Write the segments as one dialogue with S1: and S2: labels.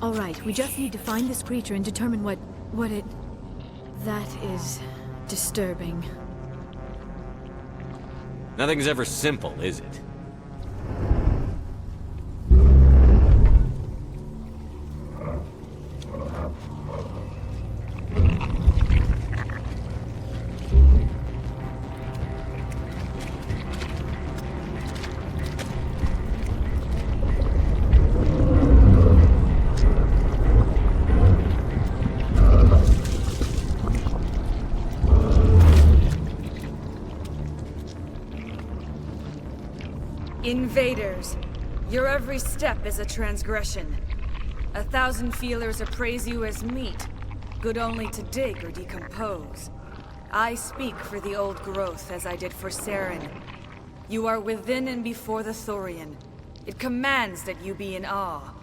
S1: All right, we just need to find this creature and determine what it... That is... disturbing.
S2: Nothing's ever simple, is it?
S3: Invaders, your every step is a transgression. 1,000 feelers appraise you as meat, good only to dig or decompose. I speak for the old growth as I did for Saren. You are within and before the Thorian. It commands that you be in awe.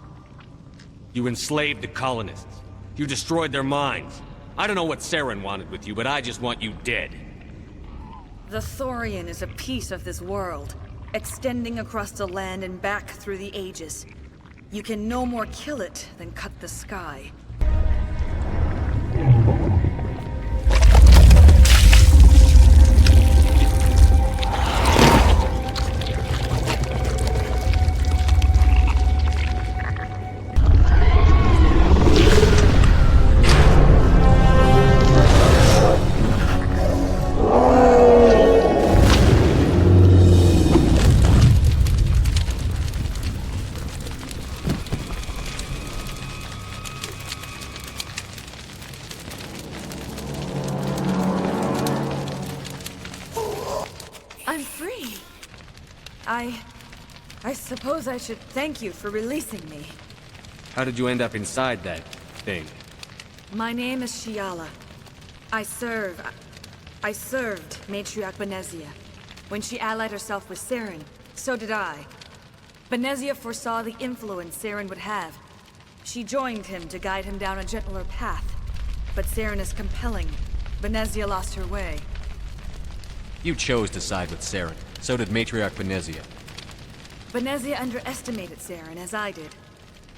S2: You enslaved the colonists. You destroyed their minds. I don't know what Saren wanted with you, but I just want you dead.
S3: The Thorian is a piece of this world, extending across the land and back through the ages. You can no more kill it than cut the sky. I'm free. I suppose I should thank you for releasing me.
S2: How did you end up inside that thing?
S3: My name is Shiala. I served Matriarch Benezia. When she allied herself with Saren, so did I. Benezia foresaw the influence Saren would have. She joined him to guide him down a gentler path. But Saren is compelling. Benezia lost her way.
S2: You chose to side with Saren. So did Matriarch Benezia.
S3: Benezia underestimated Saren, as I did.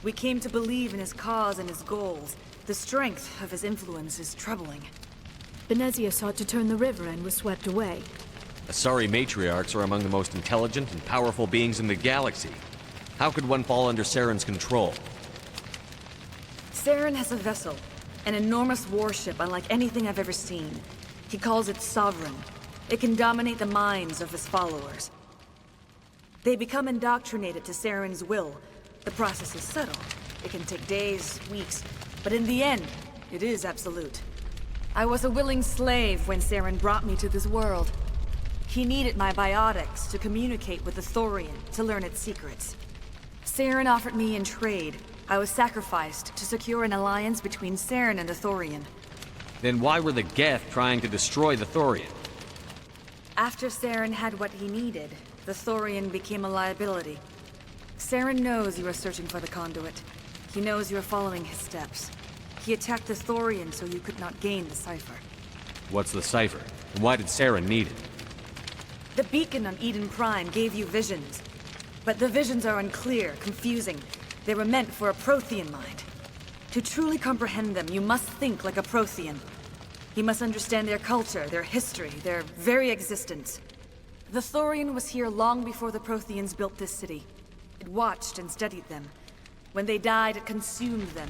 S3: We came to believe in his cause and his goals. The strength of his influence is troubling.
S1: Benezia sought to turn the river and was swept away.
S2: Asari matriarchs are among the most intelligent and powerful beings in the galaxy. How could one fall under Saren's control?
S3: Saren has a vessel, an enormous warship unlike anything I've ever seen. He calls it Sovereign. It can dominate the minds of his followers. They become indoctrinated to Saren's will. The process is subtle. It can take days, weeks, but in the end, it is absolute. I was a willing slave when Saren brought me to this world. He needed my biotics to communicate with the Thorian, to learn its secrets. Saren offered me in trade. I was sacrificed to secure an alliance between Saren and the Thorian.
S2: Then why were the Geth trying to destroy the Thorian?
S3: After Saren had what he needed, the Thorian became a liability. Saren knows you are searching for the conduit. He knows you are following his steps. He attacked the Thorian so you could not gain the cipher.
S2: What's the cipher? And why did Saren need it?
S3: The beacon on Eden Prime gave you visions. But the visions are unclear, confusing. They were meant for a Prothean mind. To truly comprehend them, you must think like a Prothean. You must understand their culture, their history, their very existence. The Thorian was here long before the Protheans built this city. It watched and studied them. When they died, it consumed them.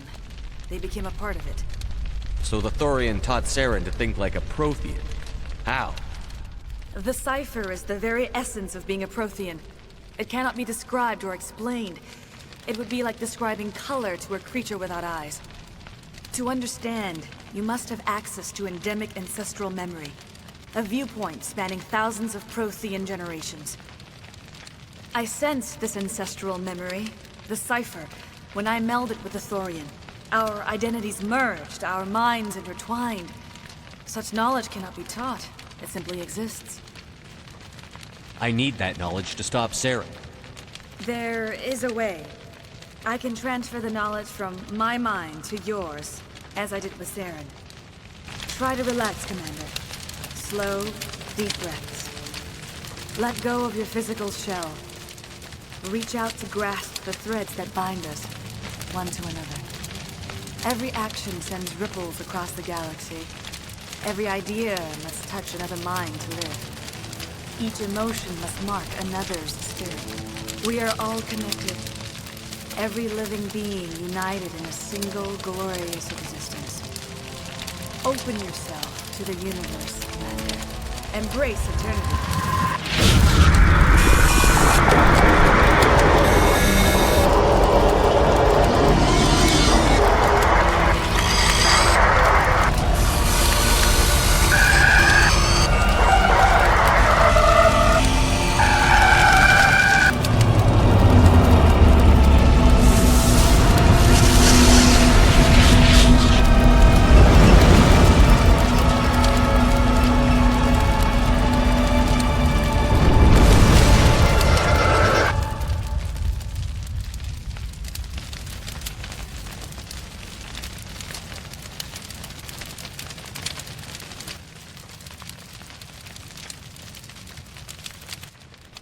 S3: They became a part of it.
S2: So the Thorian taught Saren to think like a Prothean. How?
S3: The cipher is the very essence of being a Prothean. It cannot be described or explained. It would be like describing color to a creature without eyes. To understand, you must have access to endemic ancestral memory. A viewpoint spanning thousands of Prothean generations. I sensed this ancestral memory, the cipher, when I melded with the Thorian. Our identities merged, our minds intertwined. Such knowledge cannot be taught. It simply exists.
S2: I need that knowledge to stop Saren.
S3: There is a way. I can transfer the knowledge from my mind to yours, as I did with Saren. Try to relax, Commander. Slow, deep breaths. Let go of your physical shell. Reach out to grasp the threads that bind us, one to another. Every action sends ripples across the galaxy. Every idea must touch another mind to live. Each emotion must mark another's spirit. We are all connected. Every living being united in a single glorious existence. Open yourself to the universe, Commander. Embrace eternity.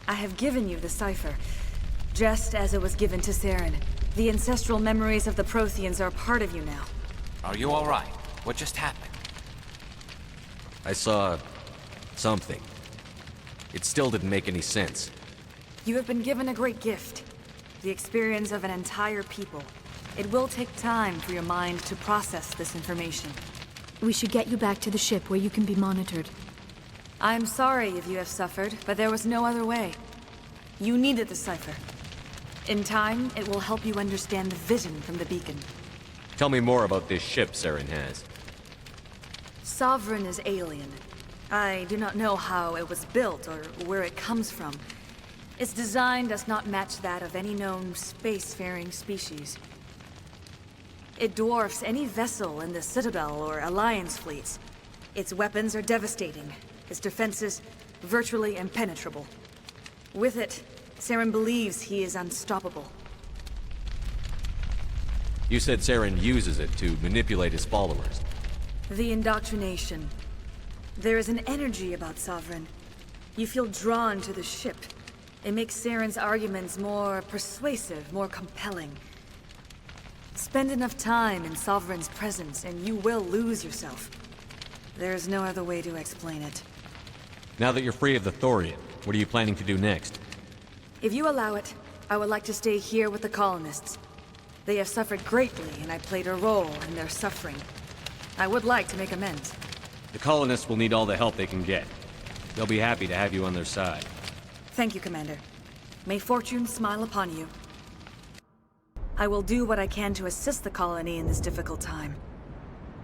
S3: I have given you the cipher, just as it was given to Saren. The ancestral memories of the Protheans are part of you now.
S4: Are you all right? What just happened?
S2: I saw... something. It still didn't make any sense.
S3: You have been given a great gift. The experience of an entire people. It will take time for your mind to process this information.
S1: We should get you back to the ship where you can be monitored.
S3: I'm sorry if you have suffered, but there was no other way. You needed the cipher. In time, it will help you understand the vision from the beacon.
S2: Tell me more about this ship Saren has.
S3: Sovereign is alien. I do not know how it was built or where it comes from. Its design does not match that of any known spacefaring species. It dwarfs any vessel in the Citadel or Alliance fleets. Its weapons are devastating. Its defenses virtually impenetrable. With it, Saren believes he is unstoppable.
S2: You said Saren uses it to manipulate his followers.
S3: The indoctrination. There is an energy about Sovereign. You feel drawn to the ship. It makes Saren's arguments more persuasive, more compelling. Spend enough time in Sovereign's presence and you will lose yourself. There's no other way to explain it.
S2: Now that you're free of the Thorian, what are you planning to do next?
S3: If you allow it, I would like to stay here with the colonists. They have suffered greatly, and I played a role in their suffering. I would like to make amends.
S2: The colonists will need all the help they can get. They'll be happy to have you on their side.
S3: Thank you, Commander. May fortune smile upon you. I will do what I can to assist the colony in this difficult time.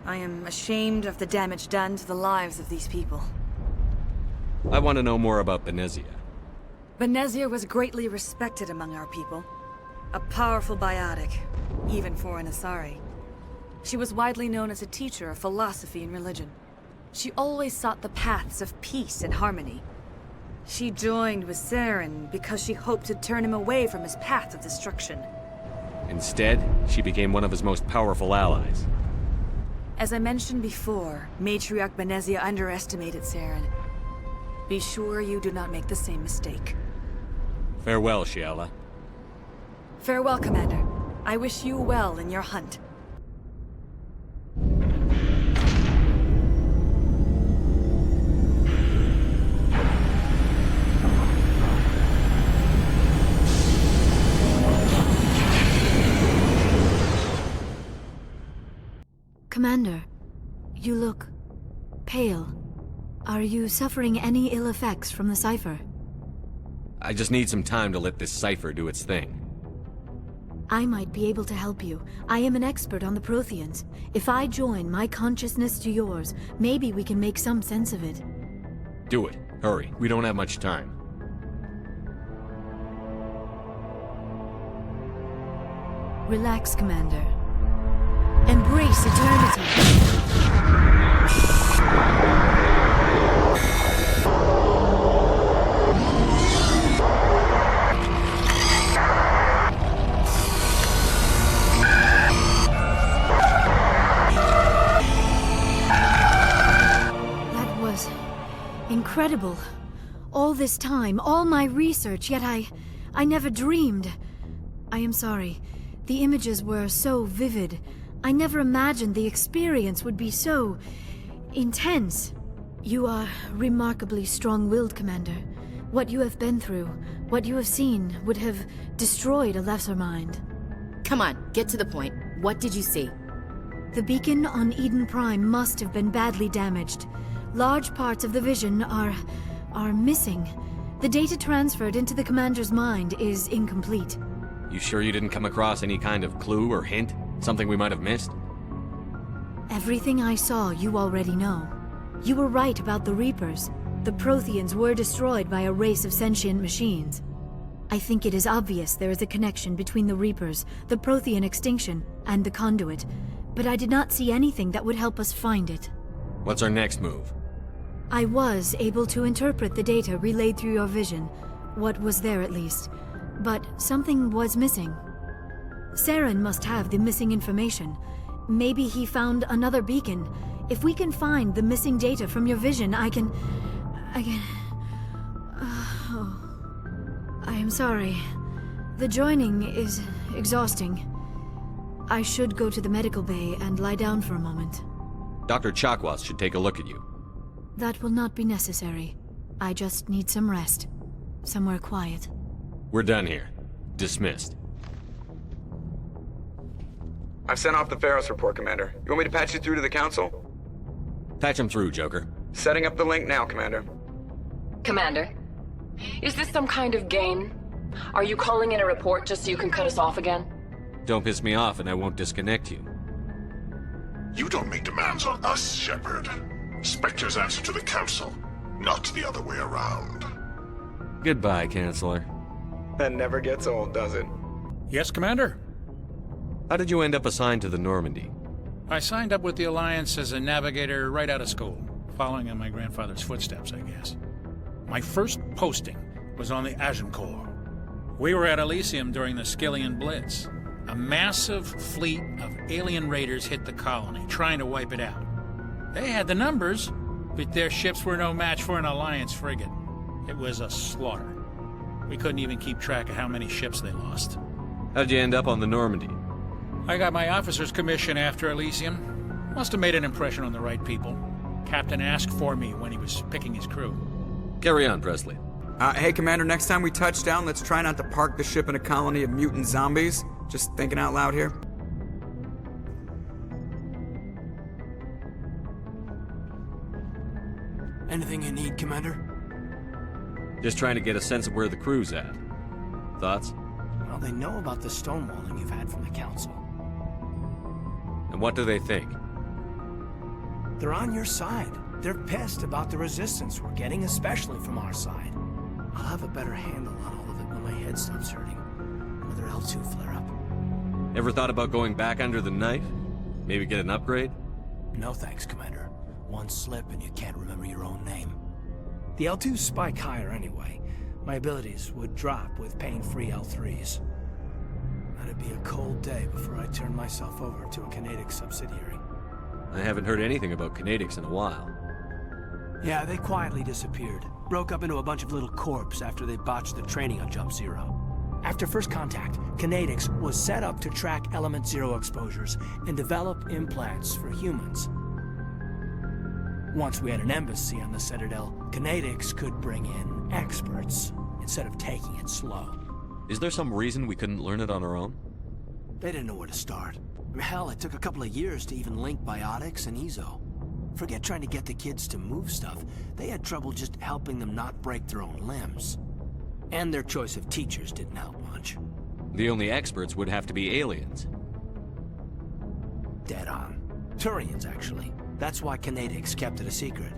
S3: I am ashamed of the damage done to the lives of these people.
S2: I want to know more about Benezia.
S3: Benezia was greatly respected among our people. A powerful biotic, even for an Asari. She was widely known as a teacher of philosophy and religion. She always sought the paths of peace and harmony. She joined with Saren because she hoped to turn him away from his path of destruction.
S2: Instead, she became one of his most powerful allies.
S3: As I mentioned before, Matriarch Benezia underestimated Saren. Be sure you do not make the same mistake.
S2: Farewell, Shiala.
S3: Farewell, Commander. I wish you well in your hunt.
S1: Commander, you look pale. Are you suffering any ill effects from the cipher?
S2: I just need some time to let this cipher do its thing.
S1: I might be able to help you. I am an expert on the Protheans. If I join my consciousness to yours, maybe we can make some sense of it.
S2: Do it. Hurry. We don't have much time.
S1: Relax, Commander. Embrace eternity. Incredible. All this time, all my research, yet I never dreamed. I am sorry. The images were so vivid. I never imagined the experience would be so intense. You are remarkably strong-willed, Commander. What you have been through, what you have seen, would have destroyed a lesser mind.
S5: Come on, get to the point. What did you see?
S1: The beacon on Eden Prime must have been badly damaged. Large parts of the vision are missing. The data transferred into the Commander's mind is incomplete.
S2: You sure you didn't come across any kind of clue or hint? Something we might have missed?
S1: Everything I saw you already know. You were right about the Reapers. The Protheans were destroyed by a race of sentient machines. I think it is obvious there is a connection between the Reapers, the Prothean extinction, and the Conduit, but I did not see anything that would help us find it.
S2: What's our next move?
S1: I was able to interpret the data relayed through your vision, what was there at least, but something was missing. Saren must have the missing information. Maybe he found another beacon. If we can find the missing data from your vision, I can... I am sorry. The joining is exhausting. I should go to the medical bay and lie down for a moment.
S2: Dr. Chakwas should take a look at you.
S1: That will not be necessary. I just need some rest. Somewhere quiet.
S2: We're done here. Dismissed.
S6: I've sent off the Pharos report, Commander. You want me to patch you through to the Council?
S2: Patch him through, Joker.
S6: Setting up the link now, Commander.
S7: Commander, is this some kind of game? Are you calling in a report just so you can cut us off again?
S2: Don't piss me off and I won't disconnect you.
S8: You don't make demands on us, Shepard. Spectres answer to the Council, not the other way around.
S2: Goodbye, Chancellor.
S6: That never gets old, does it?
S9: Yes, Commander?
S2: How did you end up assigned to the Normandy?
S9: I signed up with the Alliance as a navigator right out of school, following in my grandfather's footsteps, I guess. My first posting was on the Agincourt. We were at Elysium during the Skillian Blitz. A massive fleet of alien raiders hit the colony, trying to wipe it out. They had the numbers, but their ships were no match for an Alliance frigate. It was a slaughter. We couldn't even keep track of how many ships they lost.
S2: How'd you end up on the Normandy?
S9: I got my officer's commission after Elysium. Must have made an impression on the right people. Captain asked for me when he was picking his crew.
S2: Carry on, Presley.
S6: Hey, Commander, next time we touch down, let's try not to park the ship in a colony of mutant zombies. Just thinking out loud here.
S10: Anything you need, Commander?
S2: Just trying to get a sense of where the crew's at. Thoughts?
S10: Well, they know about the stonewalling you've had from the Council.
S2: And what do they think?
S10: They're on your side. They're pissed about the resistance we're getting, especially from our side. I'll have a better handle on all of it when my head stops hurting. Another L2 flare-up.
S2: Ever thought about going back under the knife? Maybe get an upgrade?
S10: No thanks, Commander. One slip and you can't remember your own name. The L2s spike higher anyway. My abilities would drop with pain-free L3s. That'd be a cold day before I turn myself over to a Canadic subsidiary.
S2: I haven't heard anything about Canadics in a while.
S10: Yeah, they quietly disappeared. Broke up into a bunch of little corps after they botched the training on Jump Zero. After first contact, Canadics was set up to track Element Zero exposures and develop implants for humans. Once we had an embassy on the Citadel, Canadics could bring in experts instead of taking it slow.
S2: Is there some reason we couldn't learn it on our own?
S10: They didn't know where to start. Hell, it took a couple of years to even link biotics and Ezo. Forget trying to get the kids to move stuff. They had trouble just helping them not break their own limbs. And their choice of teachers didn't help much.
S2: The only experts would have to be aliens.
S10: Dead on. Turians, actually. That's why Canadics kept it a secret.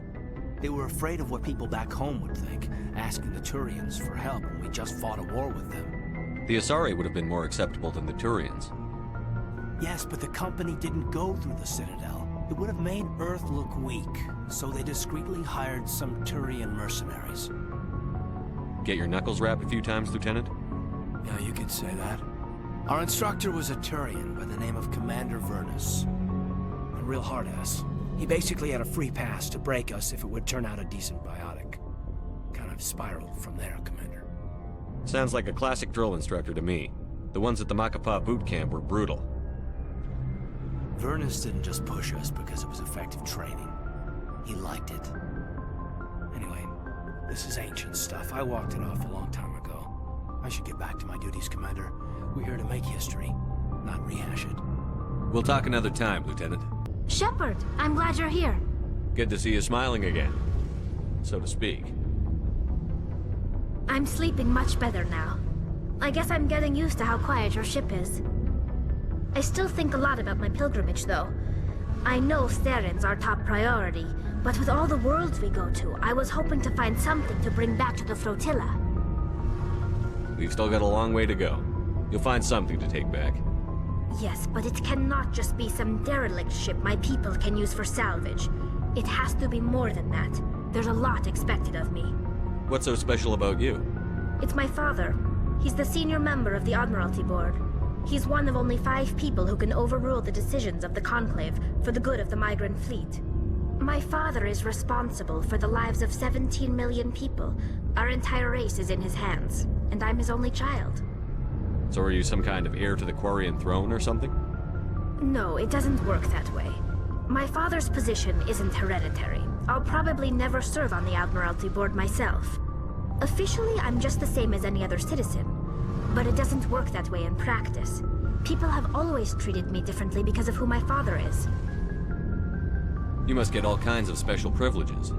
S10: They were afraid of what people back home would think, asking the Turians for help when we just fought a war with them.
S2: The Asari would have been more acceptable than the Turians.
S10: Yes, but the company didn't go through the Citadel. It would have made Earth look weak, so they discreetly hired some Turian mercenaries.
S2: Get your knuckles rapped a few times, Lieutenant?
S10: Yeah, you could say that. Our instructor was a Turian by the name of Commander Vernus. A real hard-ass. He basically had a free pass to break us if it would turn out a decent biotic. Kind of spiraled from there, Commander.
S2: Sounds like a classic drill instructor to me. The ones at the Macapa boot camp were brutal.
S10: Avernus didn't just push us because it was effective training. He liked it. Anyway, this is ancient stuff. I walked it off a long time ago. I should get back to my duties, Commander. We're here to make history, not rehash it.
S2: We'll talk another time, Lieutenant.
S1: Shepard, I'm glad you're here.
S2: Good to see you smiling again, so to speak.
S1: I'm sleeping much better now. I guess I'm getting used to how quiet your ship is. I still think a lot about my pilgrimage, though. I know Saren's our top priority, but with all the worlds we go to, I was hoping to find something to bring back to the flotilla.
S2: We've still got a long way to go. You'll find something to take back.
S1: Yes, but it cannot just be some derelict ship my people can use for salvage. It has to be more than that. There's a lot expected of me.
S2: What's so special about you?
S1: It's my father. He's the senior member of the Admiralty Board. He's one of only 5 people who can overrule the decisions of the Conclave for the good of the migrant fleet. My father is responsible for the lives of 17 million people. Our entire race is in his hands, and I'm his only child.
S2: So are you some kind of heir to the Quarian throne or something?
S1: No, it doesn't work that way. My father's position isn't hereditary. I'll probably never serve on the Admiralty Board myself. Officially, I'm just the same as any other citizen. But it doesn't work that way in practice. People have always treated me differently because of who my father is.
S2: You must get all kinds of special privileges.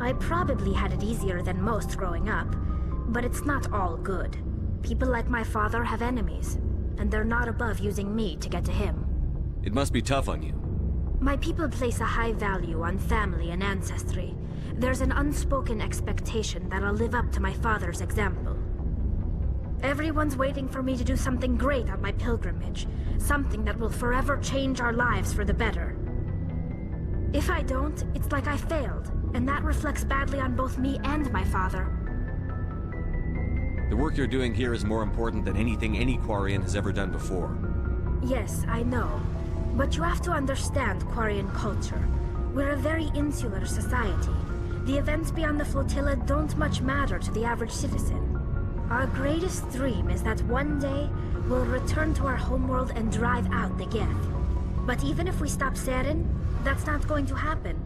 S1: I probably had it easier than most growing up, but it's not all good. People like my father have enemies, and they're not above using me to get to him.
S2: It must be tough on you.
S1: My people place a high value on family and ancestry. There's an unspoken expectation that I'll live up to my father's example. Everyone's waiting for me to do something great on my pilgrimage, something that will forever change our lives for the better. If I don't, it's like I failed, and that reflects badly on both me and my father.
S2: The work you're doing here is more important than anything any Quarian has ever done before.
S1: Yes, I know. But you have to understand Quarian culture. We're a very insular society. The events beyond the flotilla don't much matter to the average citizen. Our greatest dream is that one day, we'll return to our homeworld and drive out the Geth. But even if we stop Saren, that's not going to happen.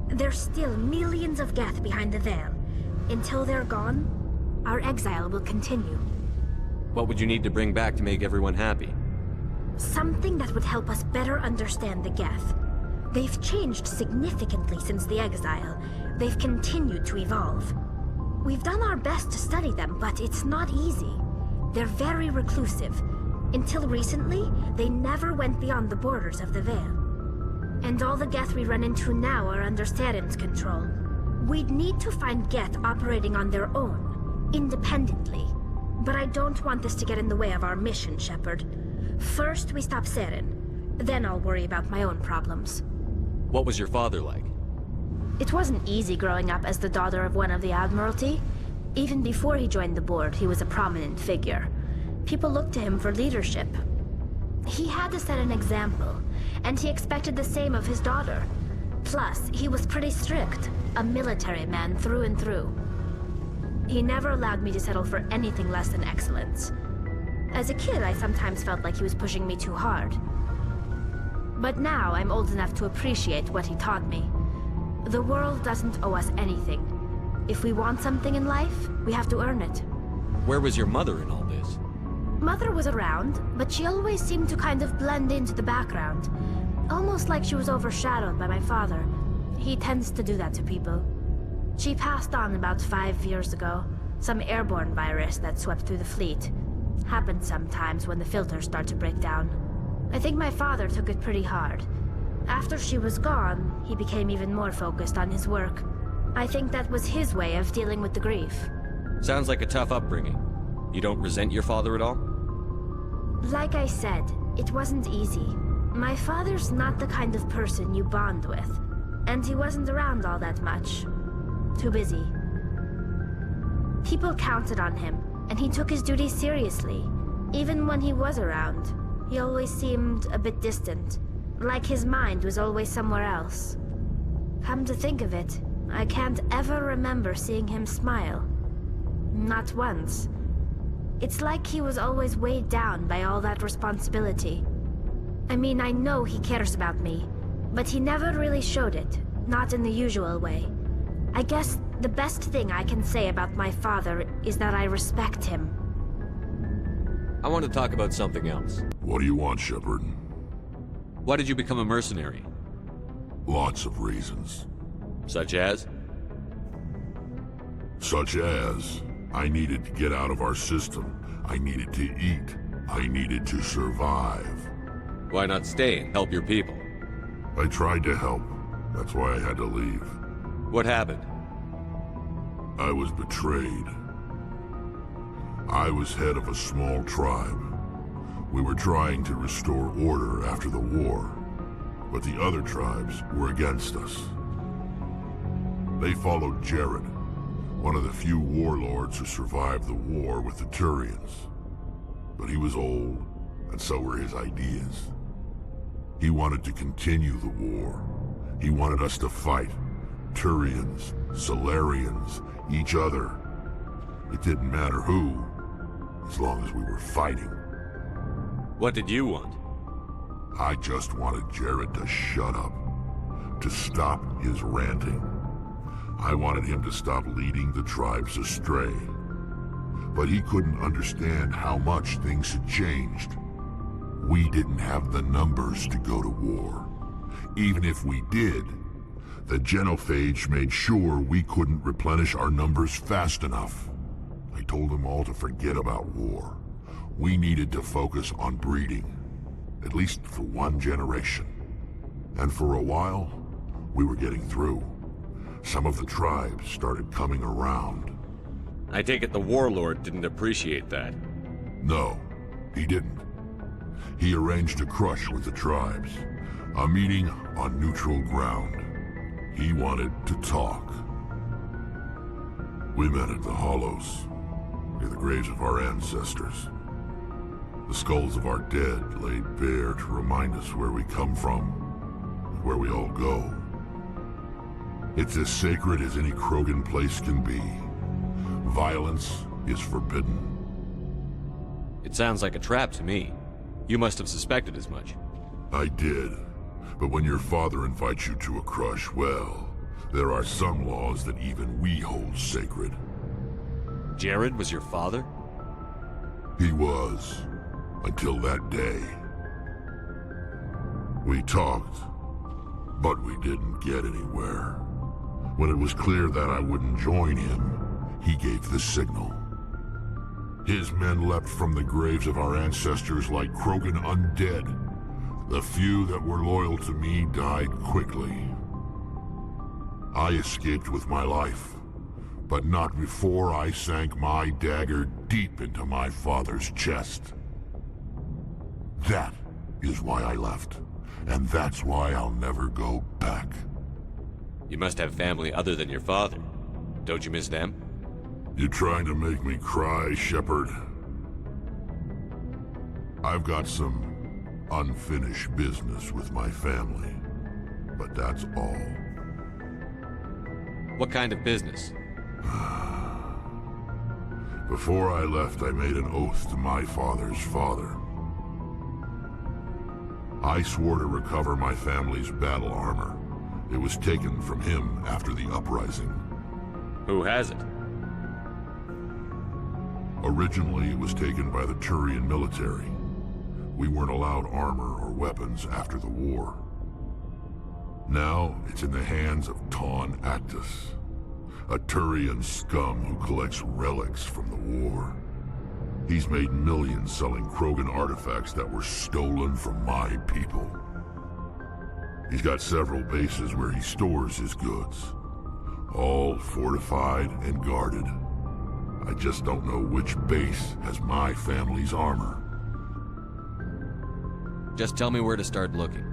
S1: There's still millions of Geth behind the veil. Until they're gone, our exile will continue.
S2: What would you need to bring back to make everyone happy?
S1: Something that would help us better understand the Geth. They've changed significantly since the exile. They've continued to evolve. We've done our best to study them, but it's not easy. They're very reclusive. Until recently, they never went beyond the borders of the Veil. And all the Geth we run into now are under Saren's control. We'd need to find Geth operating on their own, independently. But I don't want this to get in the way of our mission, Shepard. First, we stop Saren. Then I'll worry about my own problems.
S2: What was your father like?
S1: It wasn't easy growing up as the daughter of one of the Admiralty. Even before he joined the board, he was a prominent figure. People looked to him for leadership. He had to set an example, and he expected the same of his daughter. Plus, he was pretty strict, a military man through and through. He never allowed me to settle for anything less than excellence. As a kid, I sometimes felt like he was pushing me too hard. But now I'm old enough to appreciate what he taught me. The world doesn't owe us anything. If we want something in life, we have to earn it.
S2: Where was your mother in all this?
S1: Mother was around, but she always seemed to kind of blend into the background. Almost like she was overshadowed by my father. He tends to do that to people. She passed on about 5 years ago. Some airborne virus that swept through the fleet. Happens sometimes when the filters start to break down. I think my father took it pretty hard. After she was gone, he became even more focused on his work. I think that was his way of dealing with the grief.
S2: Sounds like a tough upbringing. You don't resent your father at all?
S1: Like I said, it wasn't easy. My father's not the kind of person you bond with. And he wasn't around all that much. Too busy. People counted on him, and he took his duties seriously. Even when he was around, he always seemed a bit distant. Like his mind was always somewhere else. Come to think of it, I can't ever remember seeing him smile. Not once. It's like he was always weighed down by all that responsibility.
S11: I mean, I know he cares about me, but he never really showed it, not in the usual way. I guess the best thing I can say about my father is that I respect him.
S2: I want to talk about something else.
S8: What do you want, Shepard?
S2: Why did you become a mercenary?
S8: Lots of reasons.
S2: Such as?
S8: Such as, I needed to get out of our system. I needed to eat. I needed to survive.
S2: Why not stay and help your people?
S8: I tried to help. That's why I had to leave.
S2: What happened?
S8: I was betrayed. I was head of a small tribe. We were trying to restore order after the war, but the other tribes were against us. They followed Jared, one of the few warlords who survived the war with the Turians. But he was old, and so were his ideas. He wanted to continue the war. He wanted us to fight. Turians, Solarians, each other. It didn't matter who, as long as we were fighting.
S2: What did you want?
S8: I just wanted Jared to shut up, to stop his ranting. I wanted him to stop leading the tribes astray. But he couldn't understand how much things had changed. We didn't have the numbers to go to war. Even if we did, the genophage made sure we couldn't replenish our numbers fast enough. I told them all to forget about war. We needed to focus on breeding, at least for one generation. And for a while, we were getting through. Some of the tribes started coming around.
S2: I take it the warlord didn't appreciate that.
S8: No, he didn't. He arranged a crush with the tribes, a meeting on neutral ground. He wanted to talk. We met at the Hollows, near the graves of our ancestors. The skulls of our dead laid bare to remind us where we come from, and where we all go. It's as sacred as any Krogan place can be. Violence is forbidden.
S2: It sounds like a trap to me. You must have suspected as much.
S8: I did. But when your father invites you to a crush, well, there are some laws that even we hold sacred.
S2: Jared was your father?
S8: He was. Until that day. We talked, but we didn't get anywhere. When it was clear that I wouldn't join him, he gave the signal. His men leapt from the graves of our ancestors like Krogan undead. The few that were loyal to me died quickly. I escaped with my life, but not before I sank my dagger deep into my father's chest. That is why I left, and that's why I'll never go back.
S2: You must have family other than your father. Don't you miss them?
S8: You trying to make me cry, Shepard? I've got some unfinished business with my family, but that's all.
S2: What kind of business?
S8: Before I left, I made an oath to my father's father. I swore to recover my family's battle armor. It was taken from him after the uprising.
S2: Who has it?
S8: Originally, it was taken by the Turian military. We weren't allowed armor or weapons after the war. Now, it's in the hands of Taun Actus, a Turian scum who collects relics from the war. He's made millions selling Krogan artifacts that were stolen from my people. He's got several bases where he stores his goods, all fortified and guarded. I just don't know which base has my family's armor.
S2: Just tell me where to start looking.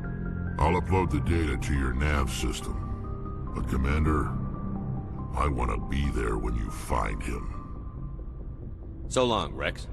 S8: I'll upload the data to your nav system. But Commander, I want to be there when you find him.
S2: So long, Rex.